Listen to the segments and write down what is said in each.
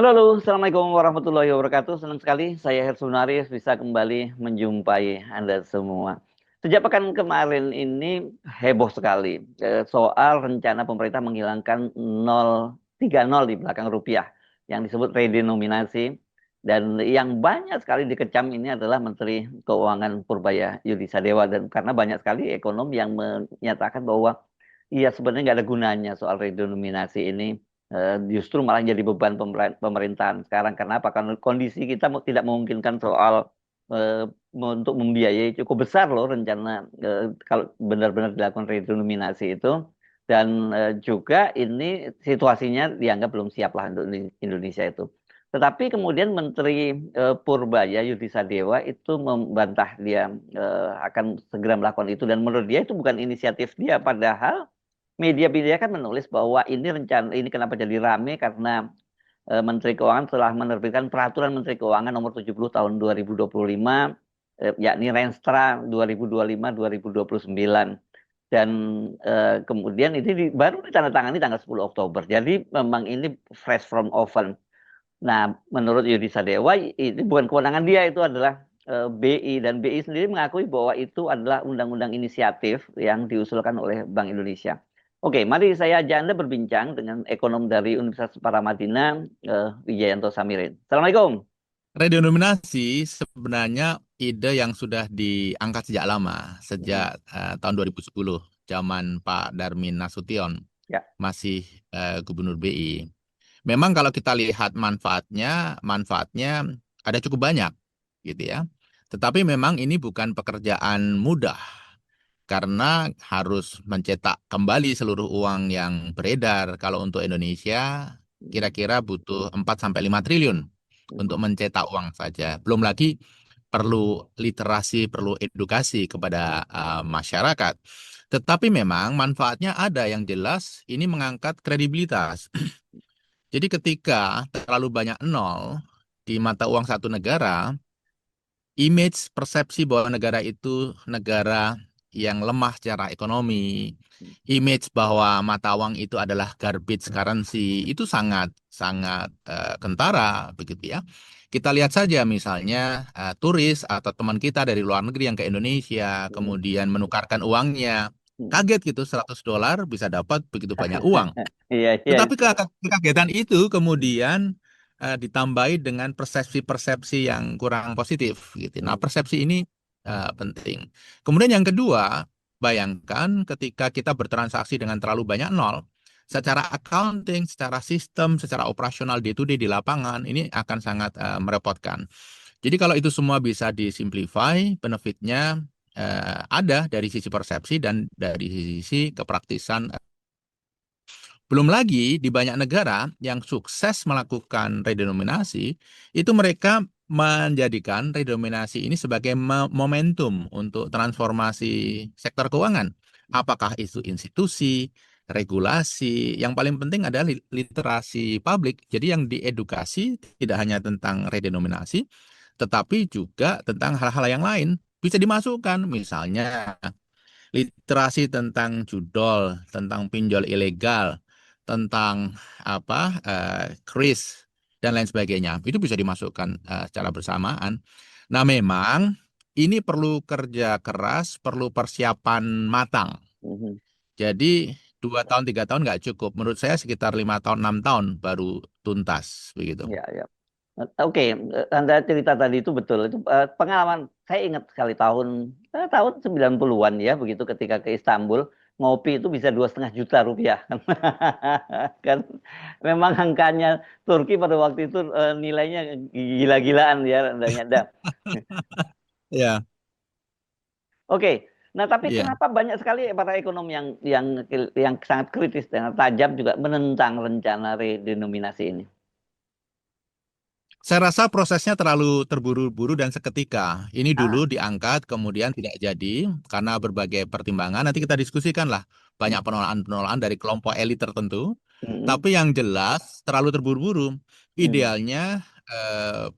Halo, halo, Assalamualaikum warahmatullahi wabarakatuh. Senang sekali saya Hersunaris bisa kembali menjumpai Anda semua. Sejak pekan kemarin ini heboh sekali soal rencana pemerintah menghilangkan 030 di belakang rupiah yang disebut redenominasi, dan yang banyak sekali dikecam ini adalah Menteri Keuangan Purbaya Yudisadewa, dan karena banyak sekali ekonom yang menyatakan bahwa iya sebenarnya nggak ada gunanya soal redenominasi ini. Justru malah jadi beban pemerintahan sekarang. Kenapa? Karena kondisi kita tidak memungkinkan soal eh, untuk membiayai cukup besar loh rencana kalau benar-benar dilakukan redenominasi itu. Dan juga ini situasinya dianggap belum siap lah untuk Indonesia itu. Tetapi kemudian Menteri Purbaya Yudisadewa itu membantah dia akan segera melakukan itu, dan menurut dia itu bukan inisiatif dia, padahal media-media kan menulis bahwa ini rencana ini kenapa jadi rame karena Menteri Keuangan telah menerbitkan Peraturan Menteri Keuangan nomor 70 tahun 2025, yakni Renstra 2025-2029. Dan kemudian ini baru ditandatangani tanggal 10 Oktober. Jadi memang ini fresh from oven. Nah, menurut Yudi Sadewa ini bukan kewenangan dia, itu adalah BI, dan BI sendiri mengakui bahwa itu adalah undang-undang inisiatif yang diusulkan oleh Bank Indonesia. Oke, mari saya ajak Anda berbincang dengan ekonom dari Universitas Paramadina, Wijayanto Samirin. Assalamualaikum. Redenominasi sebenarnya ide yang sudah diangkat sejak lama, Hmm. sejak tahun 2010, zaman Pak Darmin Nasution Ya. masih Gubernur BI. Memang kalau kita lihat manfaatnya ada cukup banyak, gitu ya. Tetapi memang ini bukan pekerjaan mudah karena harus mencetak kembali seluruh uang yang beredar. Kalau untuk Indonesia Hmm. kira-kira butuh 4 sampai 5 triliun untuk Hmm. mencetak uang saja. Belum lagi perlu literasi, perlu edukasi kepada masyarakat. Tetapi memang manfaatnya ada yang jelas, ini mengangkat kredibilitas. Jadi ketika terlalu banyak nol di mata uang satu negara, image persepsi bahwa negara itu negara yang lemah secara ekonomi, image bahwa mata uang itu adalah garbage currency, itu sangat sangat kentara begitu ya. Kita lihat saja misalnya turis atau teman kita dari luar negeri yang ke Indonesia, Hmm. kemudian menukarkan uangnya, Hmm. kaget gitu, $100 bisa dapat begitu banyak uang. Iya, iya. Tetapi kekagetan itu kemudian ditambahi dengan persepsi-persepsi yang kurang positif gitu. Nah, Hmm. persepsi ini penting. Kemudian yang kedua, bayangkan ketika kita bertransaksi dengan terlalu banyak nol, secara accounting, secara sistem, secara operasional day to day di lapangan, ini akan sangat merepotkan. Jadi kalau itu semua bisa disimplify, benefitnya ada dari sisi persepsi dan dari sisi kepraktisan. Belum lagi di banyak negara yang sukses melakukan redenominasi, itu mereka menjadikan redenominasi ini sebagai momentum untuk transformasi sektor keuangan. Apakah itu institusi, regulasi, yang paling penting adalah literasi publik. Jadi yang diedukasi tidak hanya tentang redenominasi, tetapi juga tentang hal-hal yang lain. Bisa dimasukkan misalnya literasi tentang judol, tentang pinjol ilegal, tentang kris dan lain sebagainya. Itu bisa dimasukkan secara bersamaan. Nah, memang ini perlu kerja keras, perlu persiapan matang. Hmm. Jadi 2 tahun 3 tahun nggak cukup. Menurut saya sekitar 5 tahun 6 tahun baru tuntas begitu. Ya, ya. Oke, Anda cerita tadi itu betul. Itu pengalaman saya ingat sekali tahun 90-an ya, begitu ketika ke Istanbul, ngopi itu bisa 2,5 juta rupiah. Kan memang angkanya Turki pada waktu itu nilainya gila-gilaan ya, andanya. Ya, Oke. Nah, tapi iya. kenapa banyak sekali para ekonom yang sangat kritis dan tajam juga menentang rencana redenominasi ini? Saya rasa prosesnya terlalu terburu-buru dan seketika. Ini Ah. dulu diangkat, kemudian tidak jadi karena berbagai pertimbangan. Nanti kita diskusikan lah banyak penolakan-penolakan dari kelompok elit tertentu. Mm. Tapi yang jelas terlalu terburu-buru. Mm. Idealnya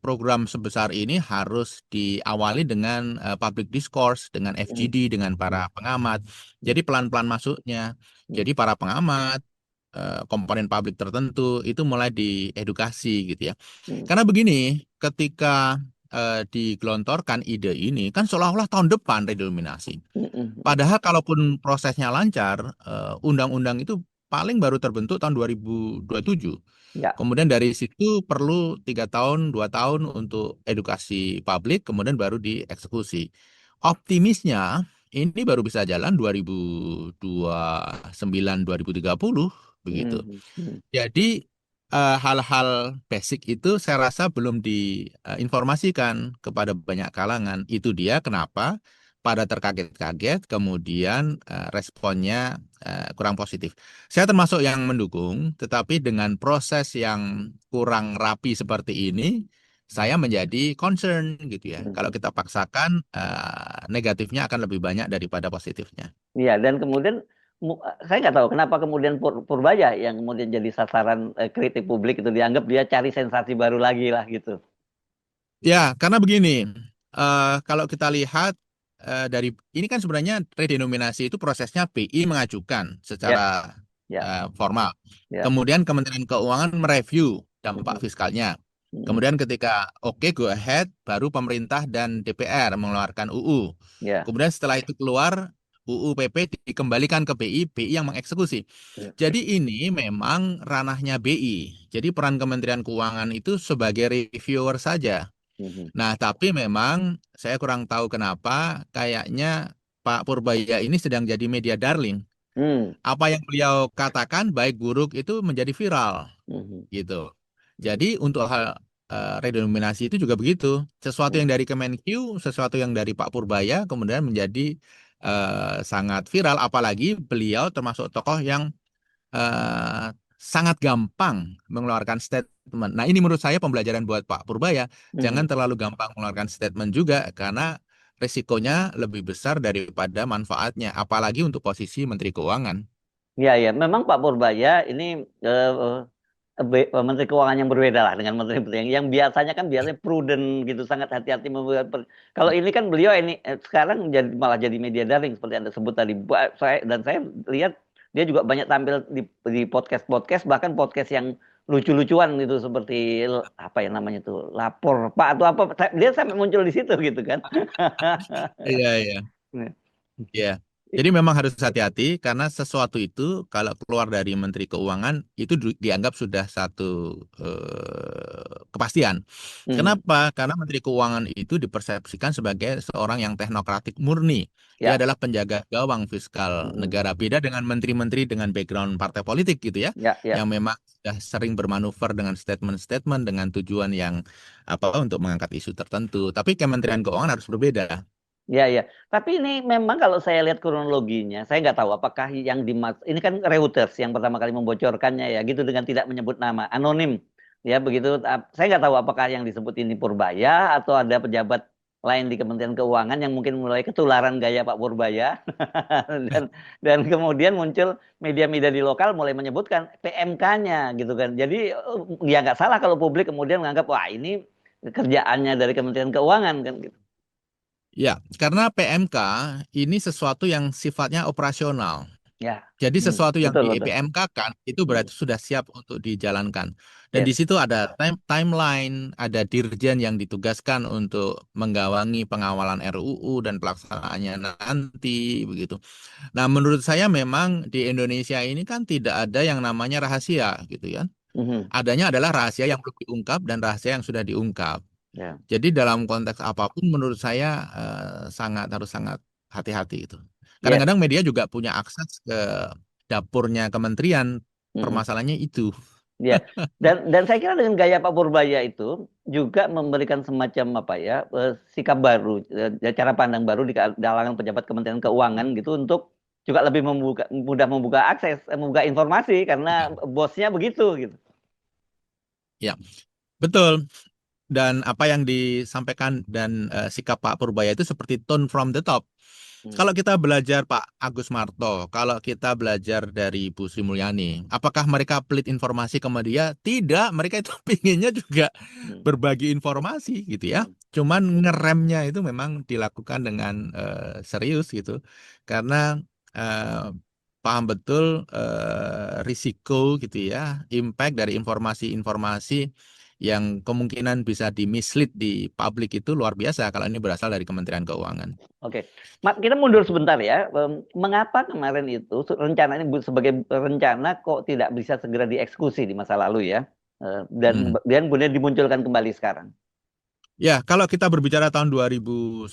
program sebesar ini harus diawali dengan public discourse, dengan Mm. FGD, dengan para pengamat. Mm. Jadi pelan-pelan masuknya. Mm. Jadi para pengamat, komponen publik tertentu itu mulai diedukasi gitu ya. Hmm. Karena begini, ketika digelontorkan ide ini kan seolah-olah tahun depan redenominasi. Hmm. Hmm. Padahal kalaupun prosesnya lancar, undang-undang itu paling baru terbentuk tahun 2027. Ya. Kemudian dari situ perlu 3 tahun, 2 tahun untuk edukasi publik, kemudian baru dieksekusi. Optimisnya ini baru bisa jalan 2029, 2030 begitu. Hmm. Hmm. Jadi hal-hal basic itu saya rasa belum diinformasikan kepada banyak kalangan. Itu dia kenapa pada terkaget-kaget kemudian responnya kurang positif. Saya termasuk yang mendukung, tetapi dengan proses yang kurang rapi seperti ini, saya menjadi concern gitu ya. Kalau Hmm. kita paksakan, negatifnya akan lebih banyak daripada positifnya. Iya, dan kemudian saya nggak tahu kenapa kemudian Purbaya yang kemudian jadi sasaran kritik publik itu dianggap dia cari sensasi baru lagi lah gitu. Ya, karena begini, kalau kita lihat dari ini kan sebenarnya redenominasi itu prosesnya BI mengajukan Ya, secara ya, formal. ya. Kemudian Kementerian Keuangan mereview dampak Mhm. fiskalnya. Mhm. Kemudian ketika oke go ahead, baru pemerintah dan DPR mengeluarkan UU. Ya. Kemudian setelah itu keluar UU PP dikembalikan ke BI, BI yang mengeksekusi. Ya. Jadi ini memang ranahnya BI. Jadi peran Kementerian Keuangan itu sebagai reviewer saja. Mhm. Nah, tapi memang saya kurang tahu kenapa kayaknya Pak Purbaya ini sedang jadi media darling. Hmm. Apa yang beliau katakan baik buruk itu menjadi viral Mhm. gitu. Jadi untuk hal redenominasi itu juga begitu. Sesuatu yang Mhm. dari Kemenq, sesuatu yang dari Pak Purbaya kemudian menjadi sangat viral apalagi beliau termasuk tokoh yang eh, sangat gampang mengeluarkan statement. Nah, ini menurut saya pembelajaran buat Pak Purbaya. Jangan Mhm. terlalu gampang mengeluarkan statement juga karena risikonya lebih besar daripada manfaatnya, apalagi untuk posisi Menteri Keuangan. Ya, ya. Memang Pak Purbaya ini Menteri Keuangan yang berbeda lah dengan menteri-menteri yang biasanya kan biasanya prudent gitu, sangat hati-hati membuat. Kalau ini kan beliau ini sekarang malah jadi media darling seperti Anda sebut tadi. Saya lihat dia juga banyak tampil di podcast-podcast, bahkan podcast yang lucu-lucuan gitu seperti apa ya namanya tuh, lapor Pak atau apa, dia sampai muncul di situ gitu kan. Iya, iya. Iya. Jadi memang harus hati-hati karena sesuatu itu kalau keluar dari Menteri Keuangan itu dianggap sudah satu kepastian. Hmm. Kenapa? Karena Menteri Keuangan itu dipersepsikan sebagai seorang yang teknokratik murni. Dia Ya. adalah penjaga gawang fiskal Hmm. negara. Beda dengan menteri-menteri dengan background partai politik gitu ya, Ya, ya. yang memang sudah sering bermanuver dengan statement-statement dengan tujuan yang apa untuk mengangkat isu tertentu. Tapi Kementerian Keuangan harus berbeda. Ya, ya. Tapi ini memang kalau saya lihat kronologinya, saya nggak tahu apakah yang ini kan Reuters yang pertama kali membocorkannya ya, gitu dengan tidak menyebut nama, anonim. Ya, begitu. Saya nggak tahu apakah yang disebut ini Purbaya atau ada pejabat lain di Kementerian Keuangan yang mungkin mulai ketularan gaya Pak Purbaya dan dan kemudian muncul media-media di lokal mulai menyebutkan PMK-nya gitu kan. Jadi ya nggak salah kalau publik kemudian menganggap wah ini kerjaannya dari Kementerian Keuangan kan gitu. Ya, karena PMK ini sesuatu yang sifatnya operasional. Ya. Jadi Hmm. sesuatu yang Betul, di betul. PMK-kan itu Hmm. berarti sudah siap untuk dijalankan. Dan di Ya. situ ada timeline, ada dirjen yang ditugaskan untuk menggawangi pengawalan RUU dan pelaksanaannya nanti begitu. Nah, menurut saya memang di Indonesia ini kan tidak ada yang namanya rahasia gitu ya. Mhm. Adanya adalah rahasia yang belum diungkap dan rahasia yang sudah diungkap. Ya. Jadi dalam konteks apapun menurut saya harus sangat hati-hati itu. Ya. Kadang-kadang media juga punya akses ke dapurnya kementerian, Mhm. permasalahannya itu. Ya. Dan saya kira dengan gaya Pak Purbaya itu juga memberikan semacam apa ya, sikap baru, cara pandang baru di kalangan pejabat Kementerian Keuangan gitu untuk juga lebih mudah membuka akses, membuka informasi karena Ya, bosnya begitu gitu. ya, betul. Dan apa yang disampaikan dan sikap Pak Purbaya itu seperti tone from the top. Hmm. Kalau kita belajar Pak Agus Marto, kalau kita belajar dari Bu Sri Mulyani, apakah mereka pelit informasi ke media? Tidak, mereka itu pinginnya juga Hmm. berbagi informasi gitu ya. Hmm. Cuman ngeremnya itu memang dilakukan dengan serius gitu. Karena eh, paham betul risiko gitu ya, impact dari informasi-informasi yang kemungkinan bisa di-mislead di publik itu luar biasa kalau ini berasal dari Kementerian Keuangan. Oke, kita mundur sebentar ya. Mengapa kemarin itu rencana ini sebagai rencana kok tidak bisa segera dieksekusi di masa lalu ya? Dan kemudian dimunculkan kembali sekarang. Ya, kalau kita berbicara tahun 2010,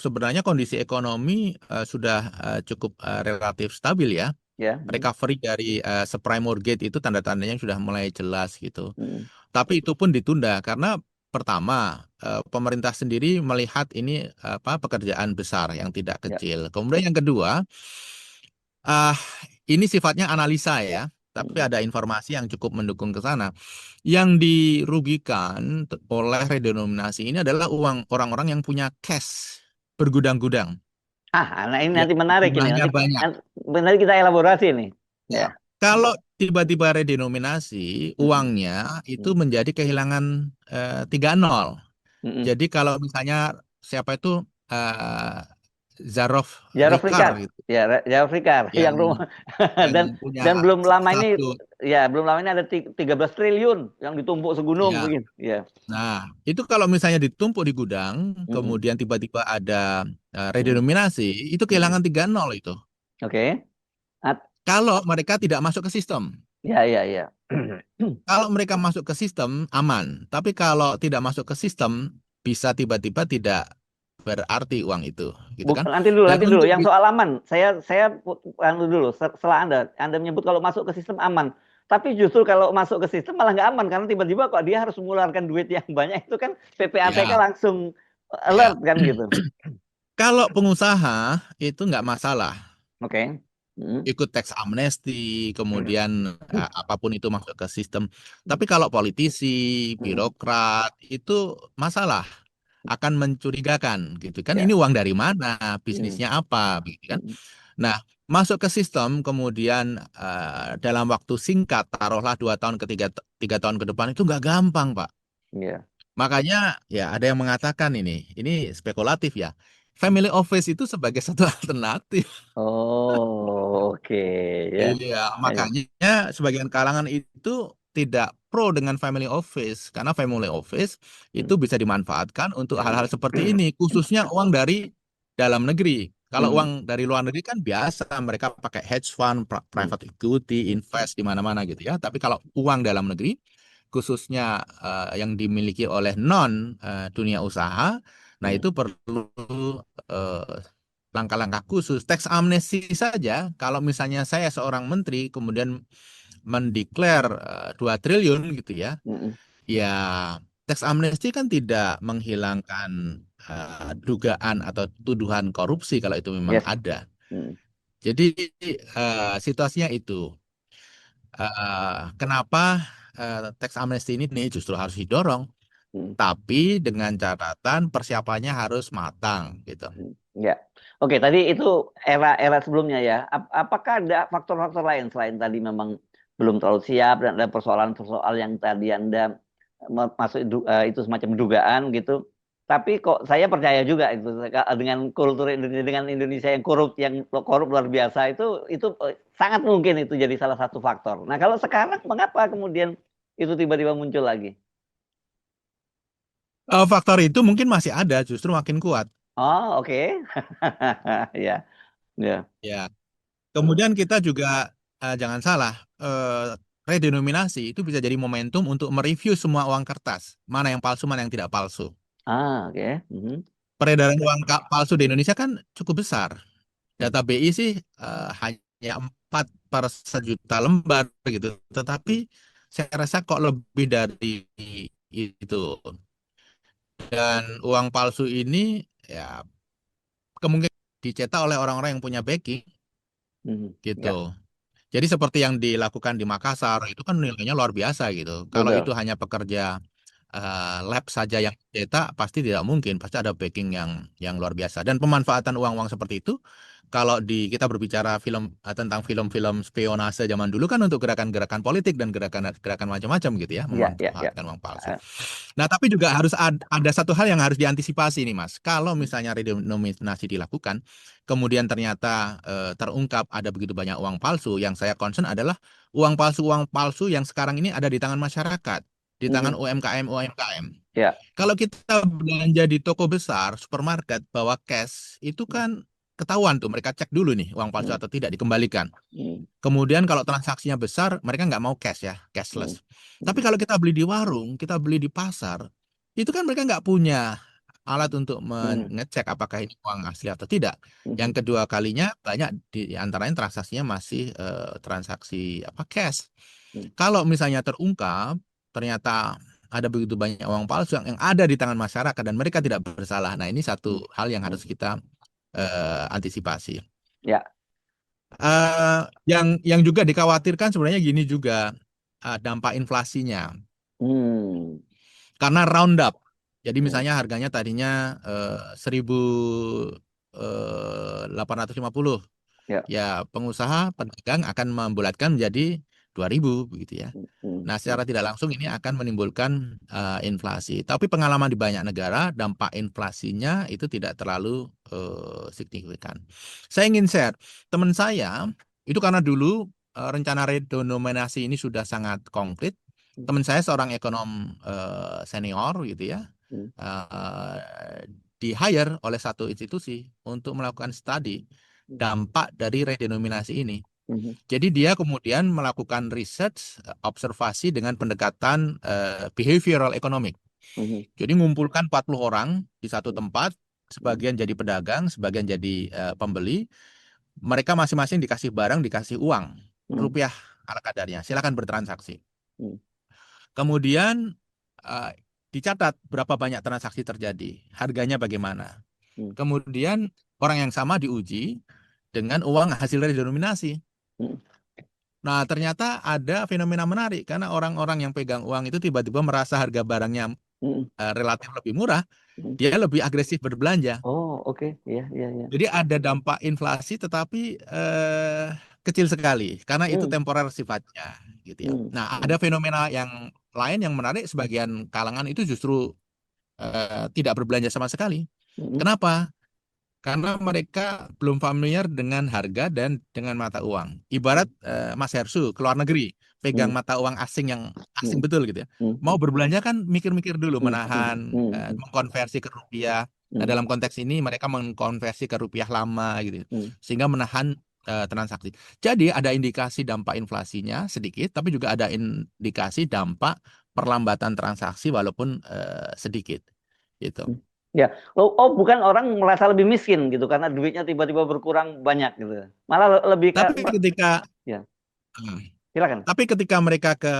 sebenarnya kondisi ekonomi sudah cukup relatif stabil ya. Ya. Recovery dari subprime mortgage itu tanda-tandanya sudah mulai jelas gitu. Hmm. Tapi itu pun ditunda karena pertama pemerintah sendiri melihat ini pekerjaan besar yang tidak Ya. kecil. Kemudian yang kedua, ini sifatnya analisa ya, tapi ada informasi yang cukup mendukung ke sana. Yang dirugikan oleh redenominasi ini adalah uang orang-orang yang punya cash bergudang-gudang. Nah ini Ya, nanti menarik ini. jumlahnya banyak. Nanti kita elaborasi nih. Ya. Ya. Kalau tiba-tiba redenominasi, uangnya itu menjadi kehilangan 3-0. Jadi kalau misalnya siapa itu Zarof Jarof Rikar Rikar, gitu, ya Jarof Rikar yang rumah dan punya belum lama ini satu, ya belum lama ini ada 13 triliun yang ditumpuk segunung ya. begini. Ya. Nah, itu kalau misalnya ditumpuk di gudang, kemudian tiba-tiba ada redenominasi, itu kehilangan 3-0 itu. Oke. Kalau mereka tidak masuk ke sistem. Ya, ya, ya. Kalau mereka masuk ke sistem, aman. Tapi kalau tidak masuk ke sistem, bisa tiba-tiba tidak berarti uang itu, gitu kan? Nanti dulu, Dan Yang soal aman, saya dulu. Setelah Anda menyebut kalau masuk ke sistem aman. Tapi justru kalau masuk ke sistem malah nggak aman karena tiba-tiba kok dia harus mengeluarkan duit yang banyak itu kan PPATK ya, langsung ya. alert kan gitu. Kalau pengusaha itu nggak masalah. Oke. Ikut tax amnesty, kemudian apapun itu masuk ke sistem. Tapi kalau politisi, birokrat itu masalah, akan mencurigakan gitu kan. Ini Ya. uang dari mana, bisnisnya apa, gitu kan. Nah, masuk ke sistem, kemudian dalam waktu singkat, taruhlah 2 tahun ke 3 tahun ke depan itu nggak gampang, Pak. Iya. Makanya ya ada yang mengatakan ini spekulatif ya. Family office itu sebagai satu alternatif. Oh, oke ya. Iya, Ayo. makanya sebagian kalangan itu tidak pro dengan family office karena family office itu bisa dimanfaatkan untuk hal-hal seperti ini, khususnya uang dari dalam negeri. Kalau uang dari luar negeri kan biasa mereka pakai hedge fund, private equity, invest di mana-mana gitu ya. Tapi kalau uang dalam negeri, khususnya yang dimiliki oleh non dunia usaha, nah itu perlu langkah-langkah khusus. Tax amnesty saja, kalau misalnya saya seorang menteri kemudian mendeklar 2 triliun gitu ya, ya tax amnesty kan tidak menghilangkan dugaan atau tuduhan korupsi kalau itu memang Yes. ada. Jadi situasinya itu. Kenapa tax amnesty ini justru harus didorong, tapi dengan catatan persiapannya harus matang gitu. Ya. Oke, tadi itu era sebelumnya ya. Apakah ada faktor-faktor lain selain tadi memang belum terlalu siap dan ada persoalan-persoalan yang tadi Anda masuk itu semacam dugaan gitu. Tapi kok saya percaya juga itu dengan kultur Indonesia, dengan Indonesia yang korup luar biasa itu sangat mungkin itu jadi salah satu faktor. Nah, kalau sekarang mengapa kemudian itu tiba-tiba muncul lagi? Faktor itu mungkin masih ada, justru makin kuat. Oh, oke. Ya, ya. Ya. Kemudian kita juga jangan salah, redenominasi itu bisa jadi momentum untuk mereview semua uang kertas, mana yang palsu, mana yang tidak palsu. Oke. Peredaran uang palsu di Indonesia kan cukup besar. Data BI sih hanya 4 per 1 juta lembar gitu. Tetapi saya rasa kok lebih dari itu. Dan uang palsu ini ya kemungkinan dicetak oleh orang-orang yang punya backing gitu. Ya, Jadi seperti yang dilakukan di Makassar itu kan nilainya luar biasa gitu. Kalau itu betul. hanya pekerja lab saja yang cetak pasti tidak mungkin, pasti ada backing yang luar biasa. Dan pemanfaatan uang-uang seperti itu Kalau kita berbicara tentang film-film spionase zaman dulu kan untuk gerakan-gerakan politik dan gerakan macam-macam gitu ya, Ya, ya, ya. memanfaatkan uang palsu. Eh, Nah, tapi juga harus ada satu hal yang harus diantisipasi nih, Mas. Kalau misalnya redenominasi dilakukan, kemudian ternyata terungkap ada begitu banyak uang palsu, yang saya concern adalah uang palsu yang sekarang ini ada di tangan masyarakat, di tangan mhm. UMKM. Ya. Kalau kita belanja di toko besar, supermarket, bawa cash, itu kan ketahuan tuh, mereka cek dulu nih uang palsu Mhm, atau tidak, dikembalikan. mhm, Kemudian kalau transaksinya besar, mereka nggak mau cash ya, mhm, cashless. Tapi mhm, kalau kita beli di warung, kita beli di pasar, itu kan mereka nggak punya alat untuk mhm, mengecek apakah ini uang asli atau tidak. mhm, Yang kedua kalinya banyak di antaranya transaksinya masih transaksi cash. mhm, Kalau misalnya terungkap, ternyata ada begitu banyak uang palsu yang ada di tangan masyarakat dan mereka tidak bersalah. Nah, ini satu hal yang harus mhm. kita antisipasi. Ya. Yang juga dikhawatirkan sebenarnya gini juga dampak inflasinya karena roundup. Jadi Mhm, misalnya harganya tadinya 1.850, ya. ya pengusaha pedagang akan membulatkan menjadi 2.000 begitu ya. Mhm, Nah, mhm, secara tidak langsung ini akan menimbulkan inflasi. Tapi pengalaman di banyak negara, dampak inflasinya itu tidak terlalu signifikan. Saya ingin share, teman saya itu karena dulu rencana redenominasi ini sudah sangat konkret. mhm, Teman saya seorang ekonom senior gitu ya, mhm, di hire oleh satu institusi untuk melakukan studi dampak dari redenominasi ini. mhm, Jadi dia kemudian melakukan research, observasi dengan pendekatan behavioral economic. mhm, Jadi ngumpulkan 40 orang di satu mhm, tempat, mhm, sebagian jadi pedagang, sebagian jadi pembeli. Mereka masing-masing dikasih barang, dikasih uang, mhm, rupiah ala kadarnya. Silakan bertransaksi. mhm, Kemudian eh, dicatat berapa banyak transaksi terjadi, harganya bagaimana. mhm, Kemudian orang yang sama diuji dengan uang hasil redenominasi. mhm, Nah, ternyata ada fenomena menarik karena orang-orang yang pegang uang itu tiba-tiba merasa harga barangnya mhm, relatif lebih murah, mhm. dia lebih agresif berbelanja. Oh, oke. Iya, iya, iya. Jadi ada dampak inflasi tetapi kecil sekali karena itu Mhm, temporer sifatnya gitu ya. mhm, Nah, ada mhm, fenomena yang lain yang menarik, sebagian kalangan itu justru tidak berbelanja sama sekali. mhm, Kenapa? Karena mereka belum familiar dengan harga dan dengan mata uang. Ibarat mhm, Mas Hersu keluar negeri, pegang mhm, mata uang asing yang asing mhm, betul gitu ya. Mau mhm, berbelanja kan mikir-mikir dulu, mhm, mhm, menahan, mhm, mengkonversi ke rupiah. Nah, mhm, dalam konteks ini mereka mengkonversi ke rupiah lama gitu, mhm, sehingga menahan transaksi. Jadi ada indikasi dampak inflasinya sedikit, tapi juga ada indikasi dampak perlambatan transaksi walaupun sedikit, gitu. mhm. Ya. Oh, oh, bukan orang merasa lebih miskin gitu karena duitnya tiba-tiba berkurang banyak gitu. Malah lebih ke Tapi ketika ya, hmm, silakan. Tapi ketika mereka ke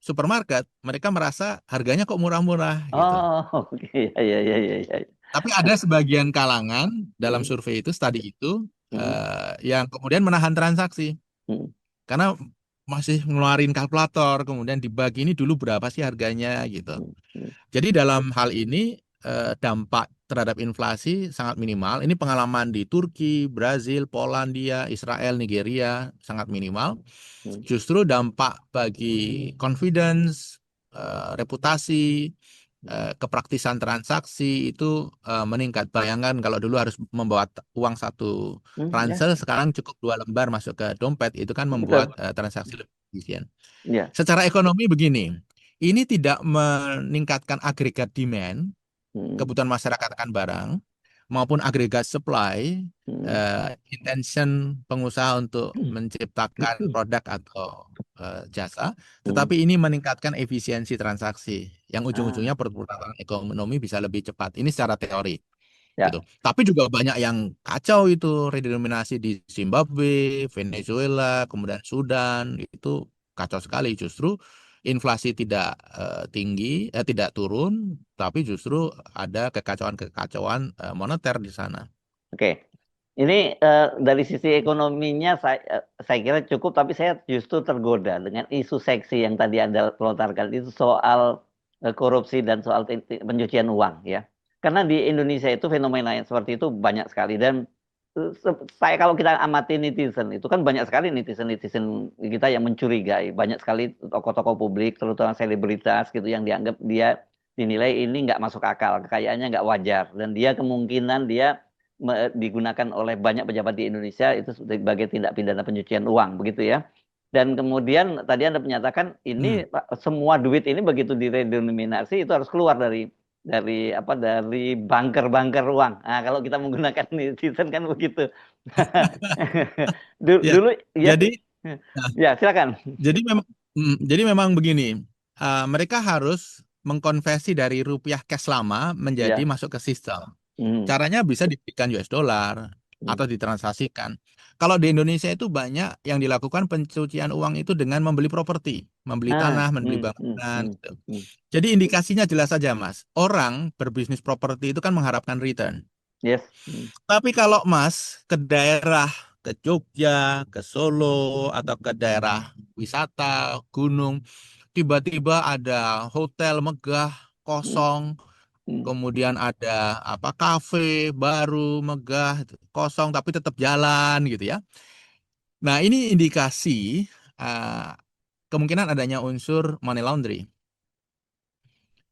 supermarket, mereka merasa harganya kok murah-murah gitu. Oh, oke. Ya, ya, ya, ya, ya. Tapi ada sebagian kalangan dalam Mhm, survei itu, studi itu, mhm, yang kemudian menahan transaksi mhm, karena masih ngeluarin kalkulator, kemudian dibagi ini dulu berapa sih harganya gitu. mhm, mhm, Jadi dalam hal ini dampak terhadap inflasi sangat minimal. Ini pengalaman di Turki, Brazil, Polandia, Israel, Nigeria sangat minimal. mhm, Justru dampak bagi confidence, reputasi, kepraktisan transaksi itu meningkat. Bayangkan kalau dulu harus membawa uang satu mhm, ya, ransel, sekarang cukup 2 lembar masuk ke dompet. Itu kan membuat betul. transaksi lebih efisien. Ya. Secara ekonomi begini, ini tidak meningkatkan agregat demand, Mhm, kebutuhan masyarakat akan barang, maupun agregat supply, mhm, intention pengusaha untuk menciptakan produk atau jasa, mhm. tetapi ini meningkatkan efisiensi transaksi, yang Ah, ujung-ujungnya perputaran ekonomi bisa lebih cepat. Ini secara teori ya. gitu. Tapi juga banyak yang kacau itu redenominasi di Zimbabwe, Venezuela, kemudian Sudan itu kacau sekali. Justru inflasi tidak tinggi, tidak turun, tapi justru ada kekacauan-kekacauan moneter di sana. Oke. Ini dari sisi ekonominya saya kira cukup, tapi saya justru tergoda dengan isu seksi yang tadi Anda lontarkan itu soal korupsi dan soal pencucian uang ya. Karena di Indonesia itu fenomena yang seperti itu banyak sekali dan saya kalau kita amati netizen itu kan banyak sekali netizen kita yang mencurigai, banyak sekali tokoh-tokoh publik terutama selebritas gitu yang dianggap dia dinilai ini nggak masuk akal, kekayaannya nggak wajar dan dia kemungkinan dia digunakan oleh banyak pejabat di Indonesia itu sebagai tindak pidana pencucian uang begitu ya. Dan kemudian tadi Anda menyatakan Hmm. ini semua duit ini begitu diredenominasi itu harus keluar dari bunker-bunker uang. Nah, kalau kita menggunakan netizen kan begitu. Ya, Dulu ya jadi ya silakan. jadi memang begini, mereka harus mengkonversi dari rupiah cash lama menjadi Ya. masuk ke sistem. Hmm. Caranya bisa diberikan US dollar Hmm. atau ditransaksikan. Kalau di Indonesia itu banyak yang dilakukan pencucian uang itu dengan membeli properti, membeli Ah, tanah, membeli bangunan, hmm. gitu. Hmm. Jadi indikasinya jelas saja, Mas. Orang berbisnis properti itu kan mengharapkan return. Yes. Hmm. Tapi kalau Mas ke daerah, ke Jogja, ke Solo, atau ke daerah wisata, gunung, tiba-tiba ada hotel megah, Hmm. kosong, Hmm. kemudian ada apa kafe baru megah kosong tapi tetap jalan gitu ya. Nah, ini indikasi uh, kemungkinan adanya unsur money laundry.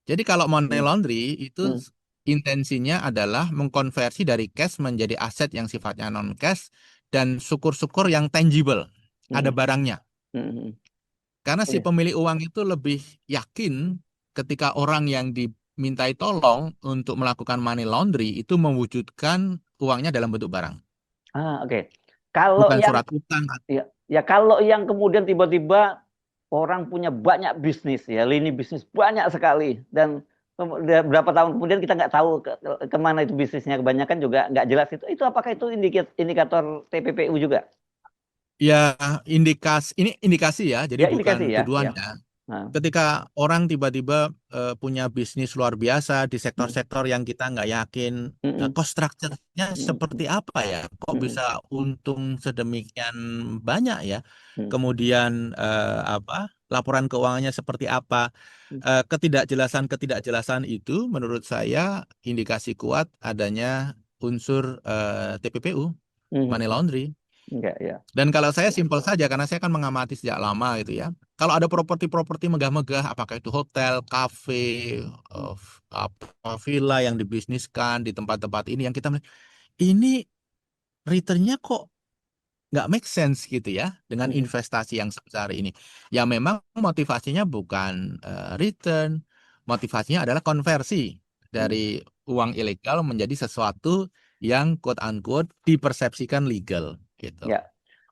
Jadi kalau money Hmm. laundry itu Hmm. intensinya adalah mengkonversi dari cash menjadi aset yang sifatnya non cash dan syukur-syukur yang tangible, ada Hmm. barangnya. Hmm. Hmm. Karena si Iya. pemilik uang itu lebih yakin ketika orang yang dimintai tolong untuk melakukan money laundry itu mewujudkan uangnya dalam bentuk barang, Ah, oke. Kalau bukan yang surat utang. ya, ya kalau yang kemudian tiba-tiba orang punya banyak bisnis ya, lini bisnis banyak sekali dan berapa tahun kemudian kita nggak tahu kemana itu bisnisnya kebanyakan juga nggak jelas itu apakah itu indikator TPPU juga? Ya, ini indikasi ya, jadi Ya bukan indikasi ya, ya. tuduhannya. Nah, Ketika orang tiba-tiba punya bisnis luar biasa di hmm, sektor-sektor yang kita nggak yakin hmm, cost structure-nya hmm, seperti apa ya, kok hmm, bisa untung sedemikian banyak ya, hmm, kemudian apa laporan keuangannya seperti apa, hmm, ketidakjelasan itu menurut saya indikasi kuat adanya unsur TPPU, hmm, money hmm. laundry. Enggak ya. Dan kalau saya simpel saja karena saya kan mengamati sejak lama gitu ya. Kalau ada properti-properti megah-megah, apakah itu hotel, kafe, Hmm, apa villa yang dibisniskan di tempat-tempat ini yang kita melihat, ini returnnya kok nggak make sense gitu ya dengan hmm, investasi yang sebesar ini. Ya memang motivasinya bukan return, motivasinya adalah konversi hmm. dari uang ilegal menjadi sesuatu yang quote unquote dipersepsikan legal gitu. Ya.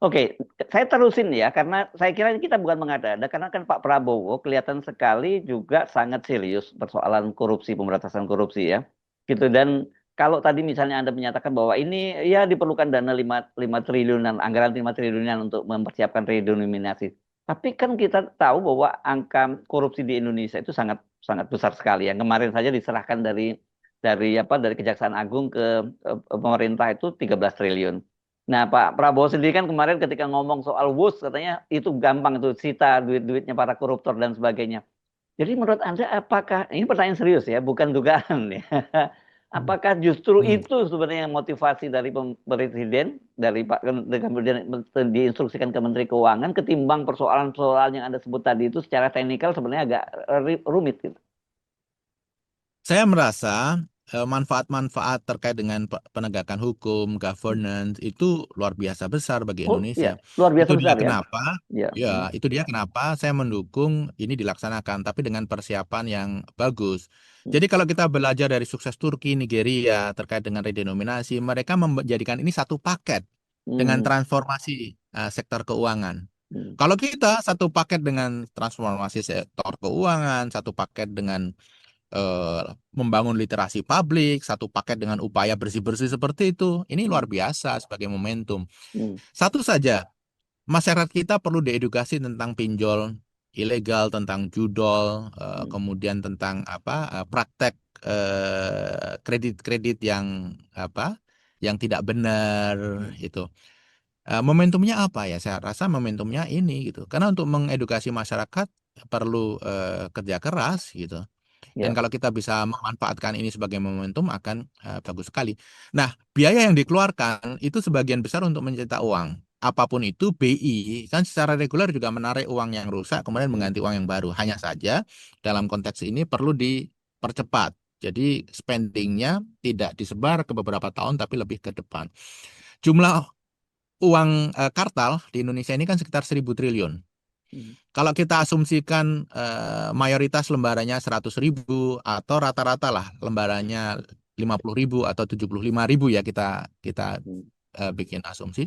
Oke, saya terusin ya, karena saya kira ini kita bukan mengada-ada, karena kan Pak Prabowo kelihatan sekali juga sangat serius persoalan korupsi, pemberantasan korupsi ya. Gitu, dan kalau tadi misalnya Anda menyatakan bahwa ini ya diperlukan dana 5 triliunan, anggaran 5 triliunan untuk mempersiapkan redenominasi. Tapi kan kita tahu bahwa angka korupsi di Indonesia itu sangat sangat besar sekali ya. Kemarin saja diserahkan dari Kejaksaan Agung ke pemerintah itu 13 triliun. Nah, Pak Prabowo sendiri kan kemarin ketika ngomong soal WUS katanya itu gampang itu sita duit-duitnya para koruptor dan sebagainya. Jadi menurut Anda apakah ini pertanyaan serius ya, bukan dugaan ya. Hmm. Apakah justru Hmm. itu sebenarnya motivasi dari presiden dari Pak kemudian diinstruksikan ke Menteri Keuangan ketimbang persoalan-persoalan yang Anda sebut tadi itu secara teknikal sebenarnya agak rumit gitu. Saya merasa manfaat-manfaat terkait dengan penegakan hukum, governance itu luar biasa besar bagi Oh ya, Indonesia. luar biasa Itu dia besar ya. kenapa, Ya. ya, itu dia kenapa saya mendukung ini dilaksanakan, tapi dengan persiapan yang bagus. Jadi kalau kita belajar dari sukses Turki, Nigeria terkait dengan redenominasi, mereka menjadikan ini satu paket dengan Hmm. transformasi sektor keuangan. Hmm. Kalau kita satu paket dengan transformasi sektor keuangan, satu paket dengan eh, membangun literasi publik, satu paket dengan upaya bersih-bersih seperti itu. Ini Hmm. luar biasa sebagai momentum. Hmm. Satu saja, masyarakat kita perlu diedukasi tentang pinjol ilegal, tentang judol, Hmm. kemudian tentang apa praktek kredit-kredit yang apa yang tidak benar itu. Momentumnya apa ya? Saya rasa momentumnya ini gitu. Karena untuk mengedukasi masyarakat perlu kerja keras gitu. Dan Ya. kalau kita bisa memanfaatkan ini sebagai momentum akan bagus sekali. Nah, biaya yang dikeluarkan itu sebagian besar untuk mencetak uang. Apapun itu, BI kan secara reguler juga menarik uang yang rusak, kemudian Hmm. mengganti uang yang baru. Hanya saja dalam konteks ini perlu dipercepat. Jadi spendingnya tidak disebar ke beberapa tahun, tapi lebih ke depan. Jumlah uang kartal di Indonesia ini kan sekitar 1.000 triliun. Hmm. Kalau kita asumsikan mayoritas lembarannya 100.000 atau rata-rata lah lembarannya 50.000 atau 75.000 ya kita kita Hmm. bikin asumsi,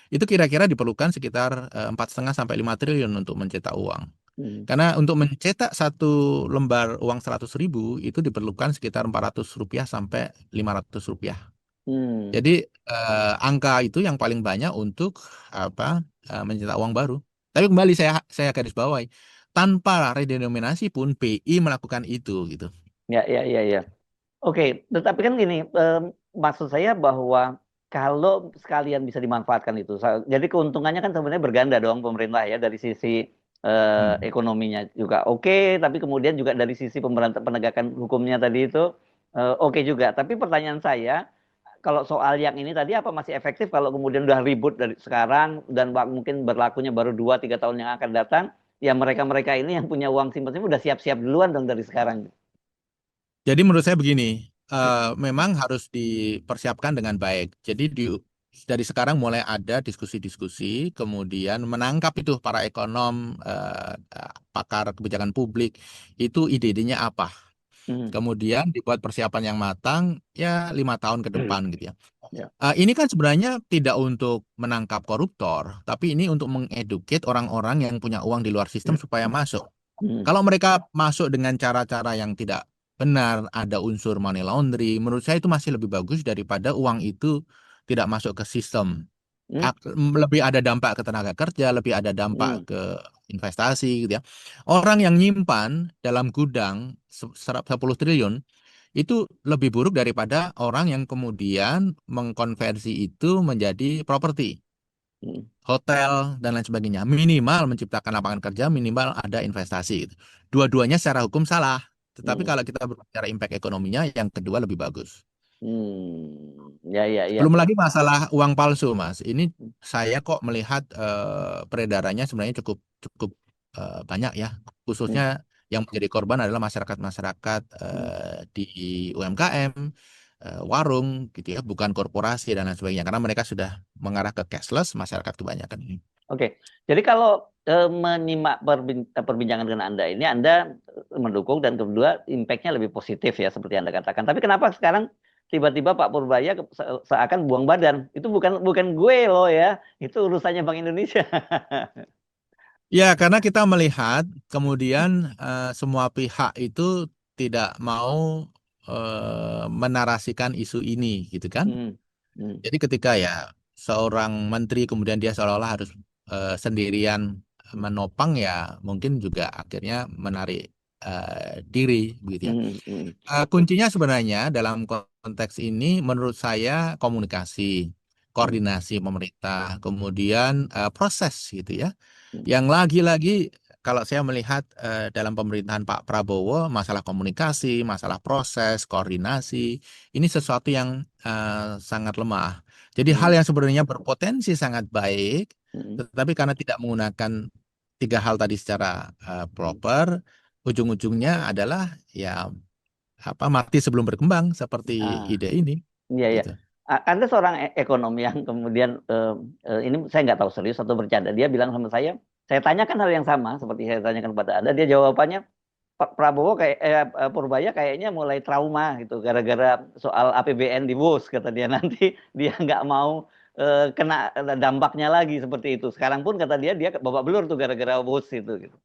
itu kira-kira diperlukan sekitar 4,5 sampai 5 triliun untuk mencetak uang. Hmm. Karena untuk mencetak satu lembar uang 100.000 itu diperlukan sekitar Rp400 sampai Rp500. Hmm. Jadi angka itu yang paling banyak untuk apa mencetak uang baru. Tapi kembali saya garis bawahi, tanpa redenominasi pun BI melakukan itu gitu. Ya, ya, ya, ya. Oke, tetapi kan gini, maksud saya bahwa kalau sekalian bisa dimanfaatkan itu, jadi keuntungannya kan sebenarnya berganda dong pemerintah ya dari sisi Hmm. ekonominya juga oke, tapi kemudian juga dari sisi penegakan hukumnya tadi itu oke juga. Tapi pertanyaan saya, kalau soal yang ini tadi apa masih efektif kalau kemudian udah ribut dari sekarang dan mungkin berlakunya baru 2-3 tahun yang akan datang, ya mereka-mereka ini yang punya uang simpan udah siap-siap duluan dong dari sekarang. Jadi menurut saya begini, memang harus dipersiapkan dengan baik. Jadi dari sekarang mulai ada diskusi-diskusi, kemudian menangkap itu para ekonom, pakar kebijakan publik, itu ide-idenya apa. Hmm. Kemudian dibuat persiapan yang matang, ya 5 tahun ke depan gitu ya. Ya. Ini kan sebenarnya tidak untuk menangkap koruptor, tapi ini untuk mengeduket orang-orang yang punya uang di luar sistem supaya masuk. Hmm. Kalau mereka masuk dengan cara-cara yang tidak benar, ada unsur money laundry, menurut saya itu masih lebih bagus daripada uang itu tidak masuk ke sistem. Hmm. Lebih ada dampak ke tenaga kerja, lebih ada dampak Hmm. ke investasi gitu ya. Orang yang nyimpan dalam gudang 10 triliun itu lebih buruk daripada orang yang kemudian mengkonversi itu menjadi properti, Hmm. hotel, dan lain sebagainya. Minimal menciptakan lapangan kerja, minimal ada investasi gitu. Dua-duanya secara hukum salah. Tetapi Hmm. kalau kita berbicara impact ekonominya, yang kedua lebih bagus. Hmm. Ya, ya, ya. Belum lagi masalah uang palsu, Mas. Ini saya kok melihat peredarannya sebenarnya cukup cukup banyak ya. Hmm. Khususnya yang menjadi korban adalah masyarakat-masyarakat Hmm. di UMKM, warung gitu ya, bukan korporasi dan lain sebagainya. Karena mereka sudah mengarah ke cashless, masyarakat kebanyakan ini. Oke, jadi kalau menyimak perbincangan dengan Anda ini, Anda mendukung dan kedua impact-nya lebih positif ya seperti Anda katakan. Tapi kenapa sekarang tiba-tiba Pak Purbaya seakan buang badan? Itu bukan bukan gue loh ya, itu urusannya Bank Indonesia. Ya, karena kita melihat kemudian semua pihak itu tidak mau menarasikan isu ini, gitu kan? Hmm. Hmm. Jadi ketika ya seorang menteri kemudian dia seolah-olah harus sendirian menopang ya mungkin juga akhirnya menarik diri begitu ya. Hmm. Hmm. Kuncinya sebenarnya dalam konteks ini menurut saya komunikasi, Hmm. koordinasi pemerintah, kemudian proses gitu ya. Hmm. Yang lagi-lagi kalau saya melihat dalam pemerintahan Pak Prabowo masalah komunikasi, masalah proses, koordinasi ini sesuatu yang sangat lemah. Jadi hal Hmm. yang sebenarnya berpotensi sangat baik, Hmm. tetapi karena tidak menggunakan tiga hal tadi secara Hmm. proper, ujung-ujungnya adalah ya apa mati sebelum berkembang seperti Ah. ide ini Iya, ya. gitu. Anda seorang ekonom yang kemudian ini saya nggak tahu serius atau bercanda. Dia bilang sama saya tanyakan hal yang sama seperti saya tanyakan pada Anda. Dia jawabannya Pak Prabowo kayak Purbaya kayaknya mulai trauma gitu gara-gara soal APBN di WUS kata dia nanti dia nggak mau kena dampaknya lagi seperti itu. Sekarang pun kata dia babak belur tuh gara-gara WUS itu gitu.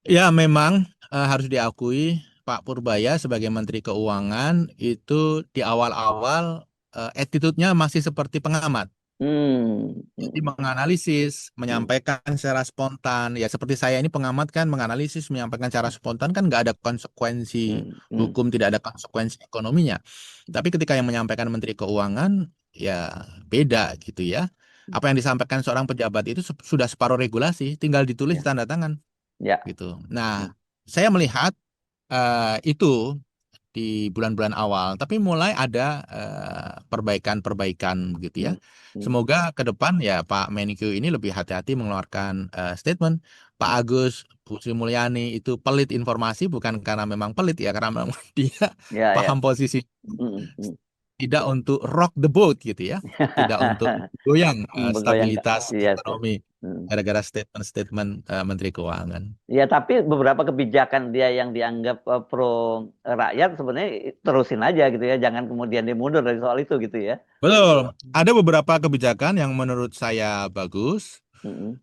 Ya memang harus diakui Pak Purbaya sebagai Menteri Keuangan itu di awal-awal attitude-nya masih seperti pengamat. Hmm. Jadi Hmm. menganalisis, Hmm. menyampaikan secara spontan. Ya seperti saya ini pengamat kan menganalisis, menyampaikan secara spontan kan nggak ada konsekuensi Hmm. Hmm. hukum, tidak ada konsekuensi ekonominya. Tapi ketika yang menyampaikan Menteri Keuangan, ya beda gitu ya. Apa yang disampaikan seorang pejabat itu sudah separuh regulasi, tinggal ditulis Ya, tanda tangan ya. gitu. Nah, Hmm. saya melihat itu di bulan-bulan awal, tapi mulai ada perbaikan-perbaikan begitu ya. Hmm. Semoga ke depan ya Pak Menkyu ini lebih hati-hati mengeluarkan statement. Pak Agus, Bu Sri Mulyani itu pelit informasi bukan karena memang pelit ya, karena memang dia Ya, ya. paham posisi, Hmm, hmm. tidak untuk rock the boat gitu ya, tidak untuk goyang Bergoyang, Kak. stabilitas Iya, sih. ekonomi Hmm. gara-gara statement-statement Menteri Keuangan. Ya, tapi beberapa kebijakan dia yang dianggap pro rakyat sebenarnya terusin aja gitu ya, jangan kemudian dia mundur dari soal itu gitu ya. Betul, ada beberapa kebijakan yang menurut saya bagus, Hmm,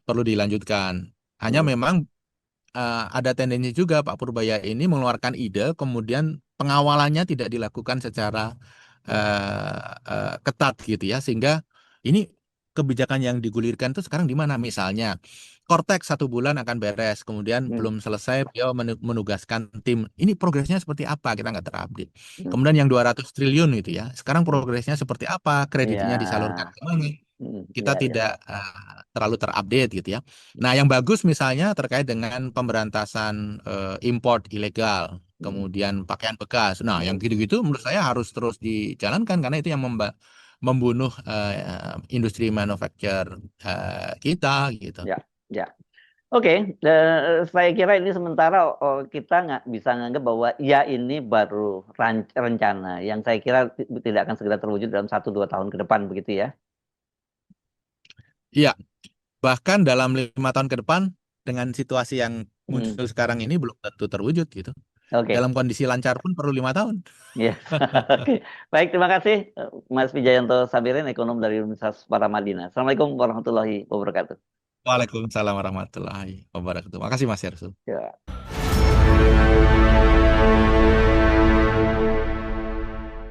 perlu dilanjutkan. Hanya hmm, memang ada tendensi juga Pak Purbaya ini mengeluarkan ide, kemudian pengawalannya tidak dilakukan secara ketat gitu ya, sehingga ini kebijakan yang digulirkan itu sekarang di mana? Misalnya, Cortex 1 bulan akan beres, kemudian hmm, belum selesai beliau menugaskan tim. Ini progresnya seperti apa? Kita nggak terupdate. hmm, Kemudian yang 200 triliun itu ya, sekarang hmm. progresnya seperti apa? Kreditnya disalurkan Ya, kemana? Kita ya, ya. tidak terlalu terupdate gitu ya. Nah, yang bagus misalnya terkait dengan pemberantasan import ilegal, Hmm, kemudian pakaian bekas. Nah, yang hmm. gitu-gitu menurut saya harus terus dijalankan karena itu yang membunuh industri manufacture kita gitu. Ya, ya. Oke, saya kira ini sementara kita nggak bisa nganggap bahwa ya ini baru rencana yang saya kira tidak akan segera terwujud dalam 1-2 tahun ke depan begitu ya. Iya, bahkan dalam 5 tahun ke depan dengan situasi yang Hmm, muncul sekarang ini belum tentu terwujud gitu. Oke, Dalam kondisi lancar pun perlu 5 tahun. ya. Oke. Baik, terima kasih Mas Wijayanto Sabirin, ekonom dari Universitas Paramadina. Assalamualaikum warahmatullahi wabarakatuh. Waalaikumsalam warahmatullahi wabarakatuh. Makasih Mas Hersul. Ya.